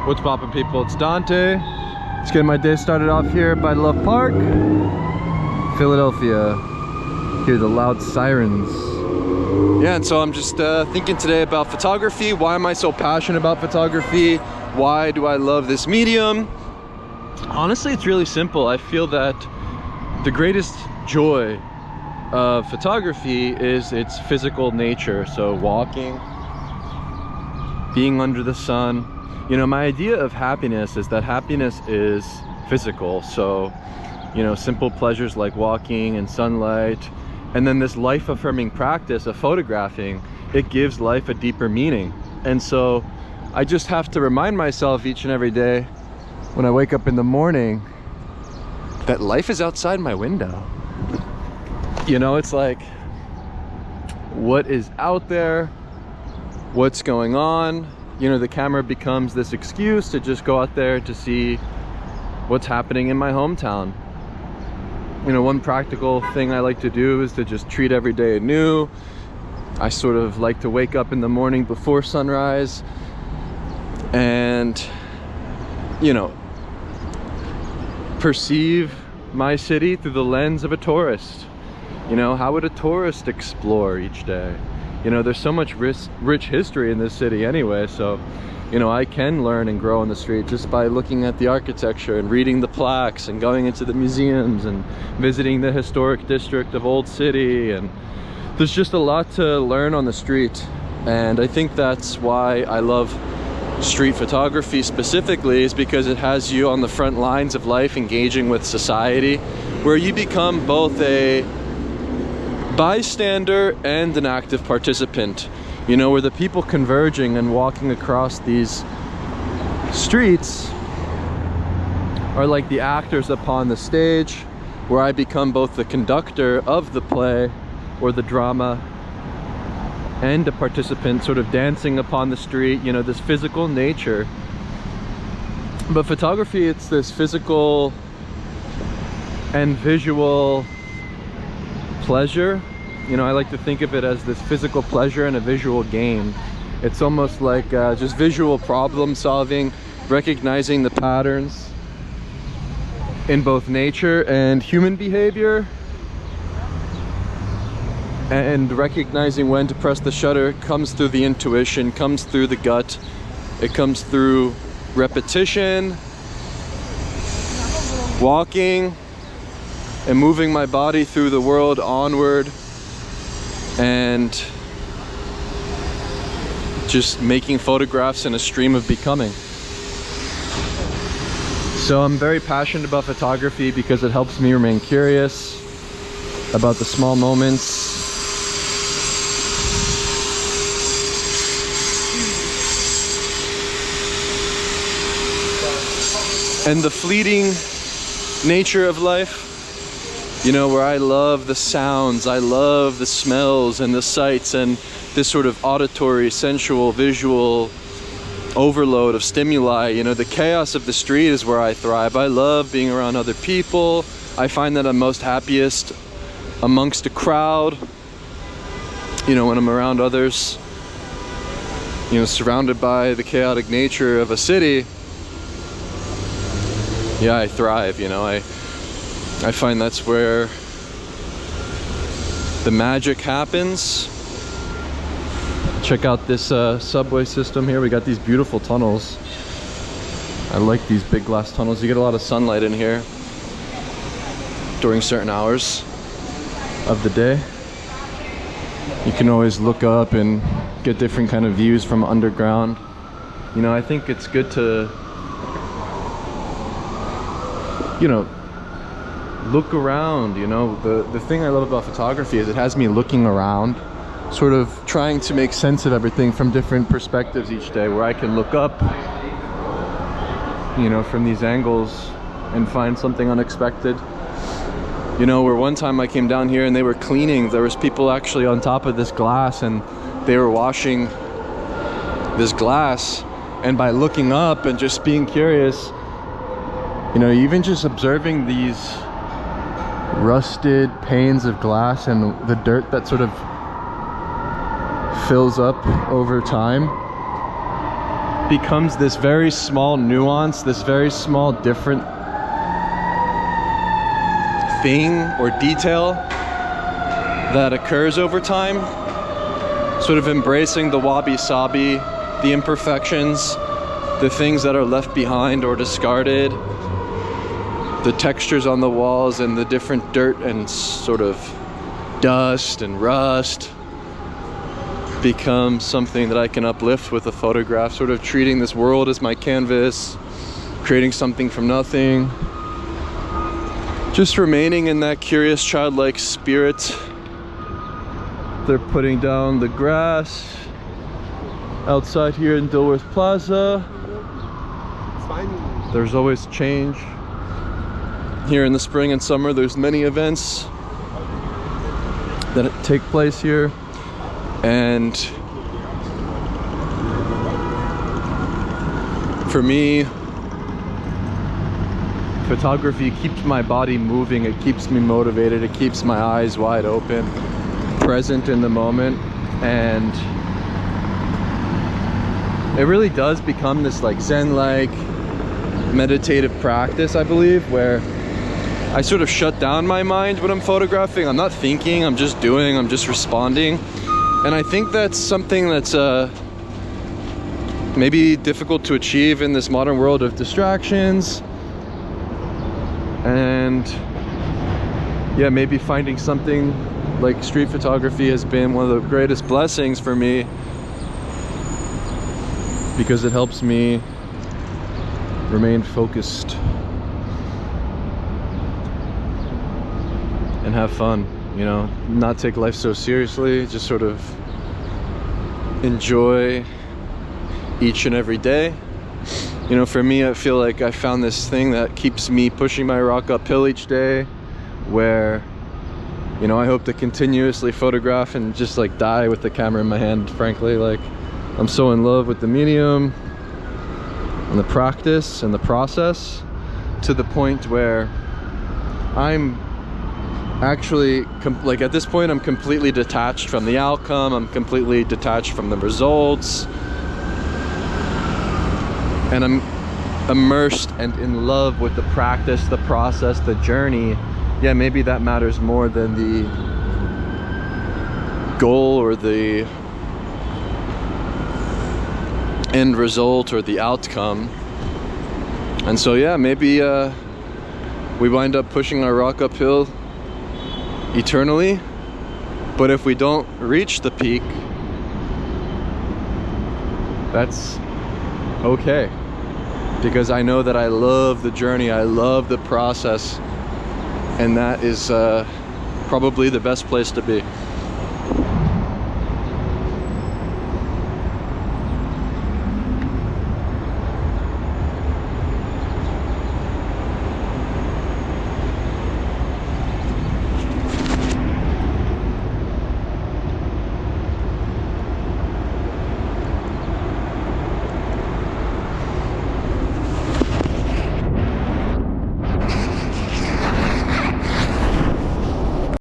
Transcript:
What's poppin', people? It's Dante. Let's get my day started off here by Love Park, Philadelphia. Hear the loud sirens. Yeah, and so I'm just thinking today about photography. Why am I so passionate about photography? Why do I love this medium? Honestly, it's really simple. I feel that the greatest joy of photography is its physical nature. So walking, being under the sun. You know, my idea of happiness is that happiness is physical. So, you know, simple pleasures like walking and sunlight, and then this life-affirming practice of photographing, it gives life a deeper meaning. And so I just have to remind myself each and every day when I wake up in the morning that life is outside my window. You know, it's like, what is out there? What's going on? You know, the camera becomes this excuse to just go out there to see what's happening in my hometown. You know, one practical thing I like to do is to just treat every day anew. I sort of like to wake up in the morning before sunrise and, you know, perceive my city through the lens of a tourist. You know, how would a tourist explore each day? You know, there's so much rich history in this city anyway, so, you know, I can learn and grow on the street just by looking at the architecture and reading the plaques and going into the museums and visiting the historic district of Old City. And there's just a lot to learn on the street. And I think that's why I love street photography specifically, is because it has you on the front lines of life, engaging with society, where you become both a bystander and an active participant. You know, where the people converging and walking across these streets are like the actors upon the stage, where I become both the conductor of the play or the drama and a participant sort of dancing upon the street. You know, this physical nature. But photography, it's this physical and visual pleasure. You know, I like to think of it as this physical pleasure and a visual game. It's almost like just visual problem solving, recognizing the patterns in both nature and human behavior, and recognizing when to press the shutter. It comes through the intuition, comes through the gut, it comes through repetition, walking and moving my body through the world onward, and just making photographs in a stream of becoming. So I'm very passionate about photography because it helps me remain curious about the small moments. And the fleeting nature of life. You know, where I love the sounds, I love the smells and the sights and this sort of auditory, sensual, visual overload of stimuli. You know, the chaos of the street is where I thrive. I love being around other people. I find that I'm most happiest amongst a crowd, you know, when I'm around others. You know, surrounded by the chaotic nature of a city, yeah, I thrive. You know, I find that's where the magic happens. Check out this subway system here. We got these beautiful tunnels. I like these big glass tunnels. You get a lot of sunlight in here during certain hours of the day. You can always look up and get different kind of views from underground. You know, I think it's good to, you know, look around. You know, the thing I love about photography is it has me looking around, sort of trying to make sense of everything from different perspectives each day, where I can look up, you know, from these angles and find something unexpected. You know, where one time I came down here and they were cleaning, there was people actually on top of this glass and they were washing this glass, and by looking up and just being curious, you know, even just observing these rusted panes of glass and the dirt that sort of fills up over time, becomes this very small nuance, this very small different thing or detail that occurs over time. Sort of embracing the wabi-sabi, the imperfections, the things that are left behind or discarded, the textures on the walls and the different dirt and sort of dust and rust become something that I can uplift with a photograph, sort of treating this world as my canvas, creating something from nothing, just remaining in that curious childlike spirit. They're putting down the grass outside here in Dilworth Plaza. There's always change. Here in the spring and summer, there's many events that take place here. And for me, photography keeps my body moving, it keeps me motivated, it keeps my eyes wide open, present in the moment, and it really does become this like Zen-like meditative practice, I believe, where I sort of shut down my mind when I'm photographing. I'm not thinking, I'm just doing, I'm just responding. And I think that's something that's maybe difficult to achieve in this modern world of distractions. And yeah, maybe finding something like street photography has been one of the greatest blessings for me, because it helps me remain focused and have fun, you know, not take life so seriously, just sort of enjoy each and every day. You know, for me, I feel like I found this thing that keeps me pushing my rock uphill each day, where, you know, I hope to continuously photograph and just like die with the camera in my hand, frankly. Like, I'm so in love with the medium and the practice and the process, to the point where I'm actually like, at this point I'm completely detached from the outcome, I'm completely detached from the results, and I'm immersed and in love with the practice, the process, the journey. Yeah, maybe that matters more than the goal or the end result or the outcome. And so yeah, maybe we wind up pushing our rock uphill eternally, but if we don't reach the peak, that's okay, because I know that I love the journey, I love the process, and that is probably the best place to be.